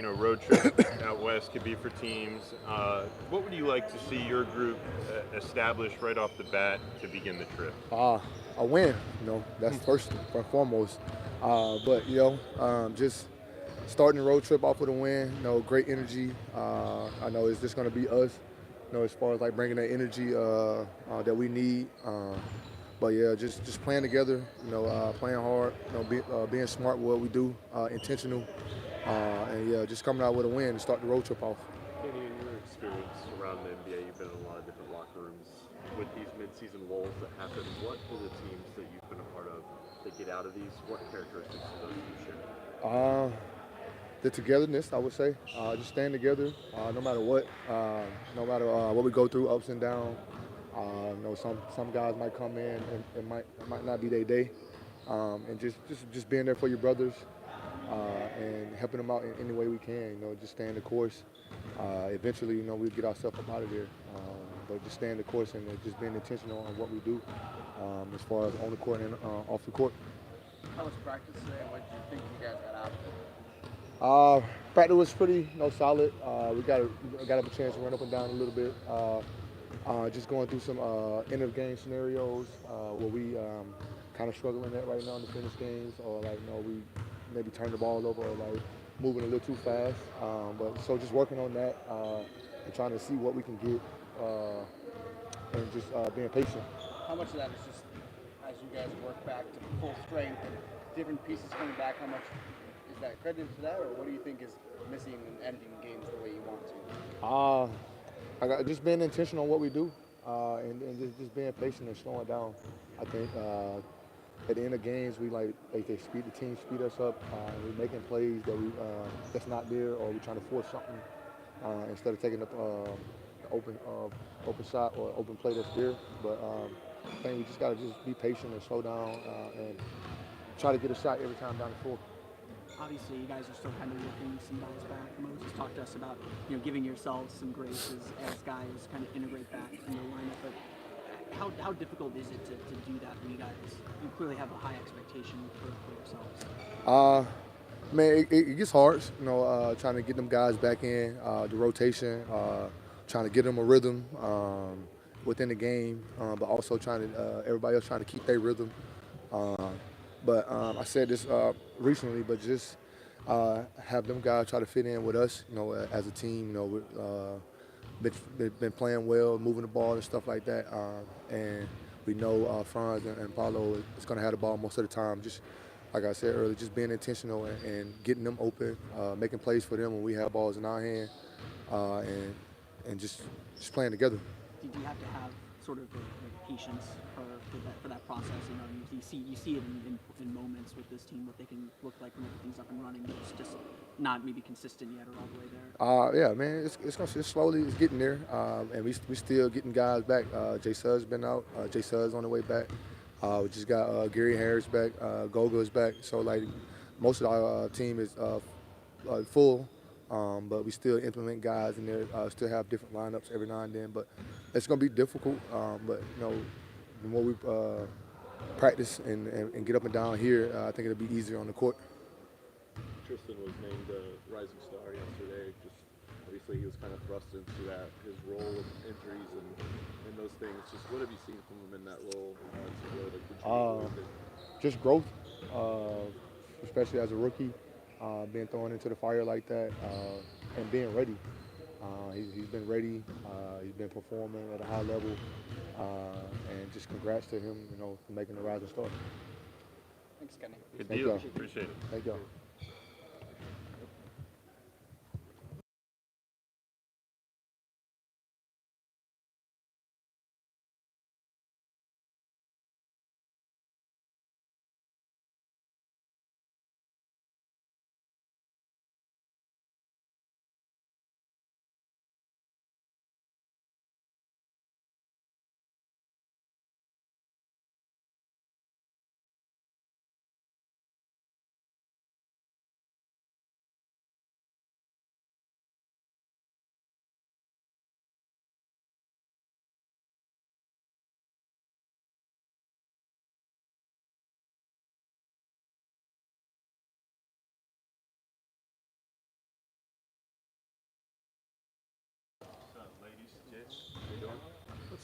road trips out west could be for teams. What would you like to see your group establish right off the bat to begin the trip? A win, that's first and foremost. But just starting the road trip off with a win, great energy. I know it's just going to be us, as far as like bringing that energy that we need. But yeah, just playing together, playing hard, being smart with what we do, intentional, and yeah, just coming out with a win to start the road trip off. Kenny, in your experience around the NBA, you've been in a lot of different locker rooms. With these midseason lulls that happen, what do the teams that you've been a part of that get out of these? What characteristics do those teams share? Uh, the togetherness, I would say, just staying together, no matter what, no matter what we go through, ups and downs. Some guys might come in and it might not be their day, and just being there for your brothers, and helping them out in any way we can. Just staying the course. Eventually, we'll get ourselves up out of there. But just staying the course and just being intentional on what we do, as far as on the court and off the court. How was practice today? What did you think you guys got out of it? Uh, Practice was pretty, solid. We got up a chance to run up and down a little bit. Just going through some end of game scenarios where we kind of struggling at right now in the finish games, or like we maybe turn the ball over or like moving a little too fast. But so just working on that and trying to see what we can get, and just being patient. How much of that is just as you guys work back to full strength and different pieces coming back? How much is that credited to that, or what do you think is missing and ending games the way you want to? Uh, I got just being intentional on what we do, and just being patient and slowing down. I think at the end of games, we they speed the team speed us up. We're making plays that we that's not there, or we're trying to force something instead of taking the open shot or open play that's there. But I think we just got to just be patient and slow down and try to get a shot every time down the floor. Obviously, you guys are still kind of working some guys back. Moses talked to us about giving yourselves some grace as guys kind of integrate back in the lineup. But how difficult is it to do that when you clearly have a high expectation for yourselves? Uh, Man, it gets hard, trying to get them guys back in the rotation, trying to get them a rhythm within the game, but also trying to everybody else trying to keep their rhythm. Uh, but I said this recently, but just have them guys try to fit in with us, as a team. Been playing well, moving the ball and stuff like that, and we know Franz and Paolo is going to have the ball most of the time. Just like I said earlier, just being intentional and getting them open, making plays for them when we have balls in our hand, and just playing together. Did you have to have sort of the patience for that process? You see it in moments with this team what they can look like when everything's up and running. But it's just not maybe consistent yet or all the way there. Yeah, man, it's slowly it's getting there, and we still getting guys back. Jay Suds been out. Jay Suds on the way back. We just got Gary Harris back. Goga is back. So like most of our team is full, but we still implement guys in there. Still have different lineups every now and then, but it's gonna be difficult. But the more we practice and get up and down here, I think it'll be easier on the court. Tristan was named a rising star yesterday. Just obviously he was kind of thrust into that his role with injuries and those things. Just what have you seen from him in that role to be able to Uh, contribute with it? just growth, especially as a rookie, being thrown into the fire like that, and being ready. He's been ready. He's been performing at a high level, and just congrats to him, for making the rising star. Thanks, Kenny. Good Thank deal. y'all. Appreciate it. Thank y'all.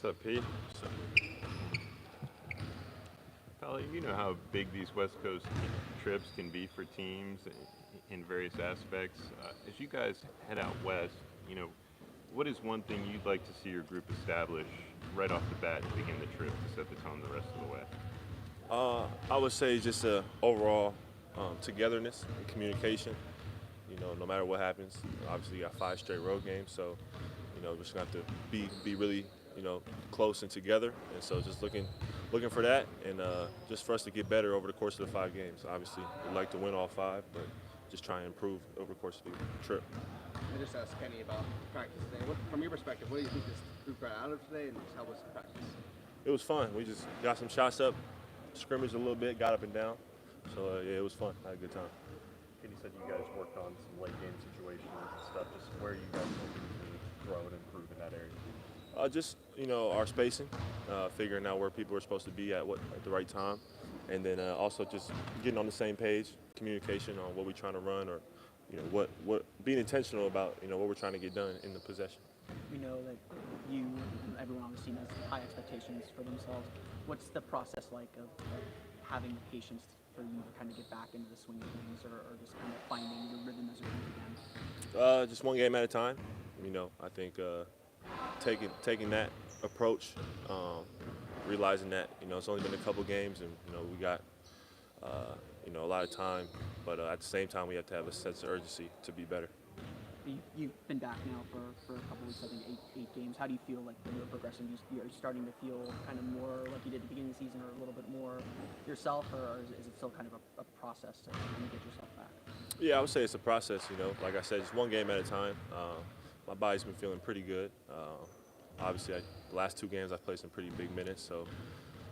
What's up, Pete? Paolo, you know how big these West Coast trips can be for teams in various aspects. As you guys head out west, what is one thing you'd like to see your group establish right off the bat to begin the trip to set the tone the rest of the way? I would say just overall togetherness and communication. No matter what happens, obviously you got 5 straight road games, so we're just gonna have to be really close and together. And so just looking for that, and just for us to get better over the course of the 5 games. Obviously, we'd like to win all 5, but just try and improve over the course of the trip. I just asked Kenny about practice today. From your perspective, what do you think this group got out of today, and how was practice? It was fun. We just got some shots up, scrimmaged a little bit, got up and down. So yeah, it was fun. I had a good time. Kenny said you guys worked on some late game situations and stuff. Just where are you guys looking to grow and improve in that area? Just our spacing, figuring out where people are supposed to be at the right time, and then also just getting on the same page, communication on what we're trying to run, or what being intentional about what we're trying to get done in the possession. We know that everyone on the team has high expectations for themselves. What's the process like of having the patience for you to kind of get back into the swing of things, or just kind of finding your rhythm as a group again? Just one game at a time. I think taking that approach, realizing that it's only been a couple games, and we got a lot of time, but at the same time we have to have a sense of urgency to be better. You've been back now for a couple weeks, I think eight games. How do you feel like you're progressing? Are you starting to feel kind of more like you did at the beginning of the season, or a little bit more yourself, or is it still kind of a process to kind of get yourself back? Yeah, I would say it's a process. Like I said, just one game at a time. My body's been feeling pretty good. Obviously, the last 2 games I've played some pretty big minutes, so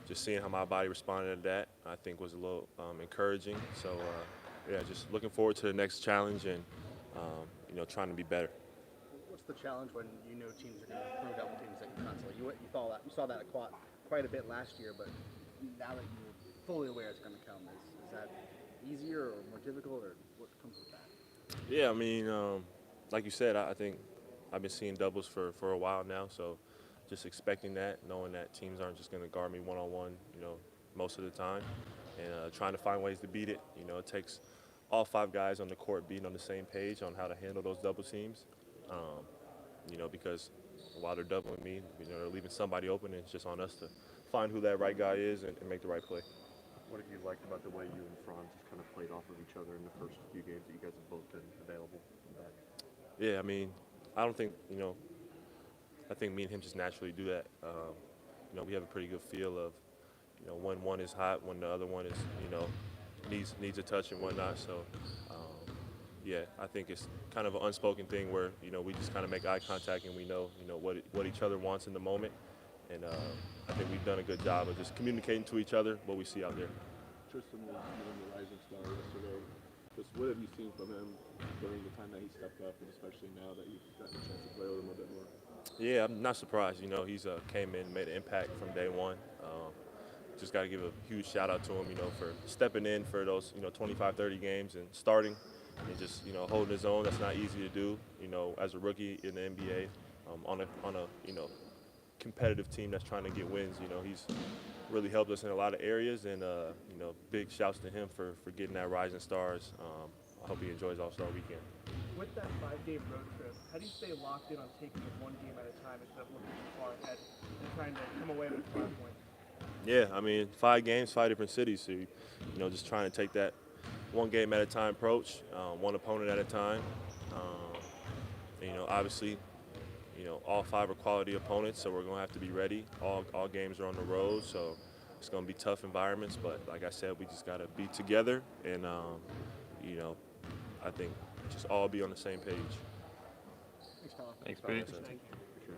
just seeing how my body responded to that, I think was a little encouraging. So yeah, just looking forward to the next challenge, and trying to be better. What's the challenge when teams are going to throw double teams at you constantly? You saw that quite a bit last year, but now that you're fully aware it's going to come, is that easier or more difficult, or what comes with that? Yeah, I mean, like you said, I think I've been seeing doubles for a while now, so just expecting that, knowing that teams aren't just going to guard me one-on-one, most of the time, and trying to find ways to beat it. It takes all 5 guys on the court being on the same page on how to handle those double teams, because while they're doubling me, they're leaving somebody open, and it's just on us to find who that right guy is and make the right play. What have you liked about the way you and Franz just kind of played off of each other in the first few games that you guys have both been available back? Yeah, I mean, I don't think, I think me and him just naturally do that. We have a pretty good feel of, when one is hot, when the other one is, needs a touch and whatnot. So, yeah, I think it's kind of an unspoken thing where, we just kind of make eye contact, and we know, what each other wants in the moment. And I think we've done a good job of just communicating to each other what we see out there. Tristan was named the rising star yesterday. Just what have you seen from him during the time that he stepped up, and especially now that you've gotten a chance to play with him a bit more? Yeah, I'm not surprised. He's came in, made an impact from day one. Just got to give a huge shout out to him, for stepping in for those, 25, 30 games and starting and just, holding his own. That's not easy to do, as a rookie in the NBA, on a competitive team that's trying to get wins. He's really helped us in a lot of areas, and big shouts to him for getting that Rising Stars. I hope he enjoys All-Star Weekend. With that 5-game road trip, how do you stay locked in on taking it one game at a time instead of looking too far ahead and trying to come away with 5 points? Yeah, I mean, 5 games, 5 different cities, so just trying to take that one game at a time approach, one opponent at a time. Obviously, all 5 are quality opponents, so we're going to have to be ready. All games are on the road, so it's going to be tough environments. But like I said, we just got to be together, and I think just all be on the same page. Thanks, Paolo. Thanks, Pete. Thank you. For sure.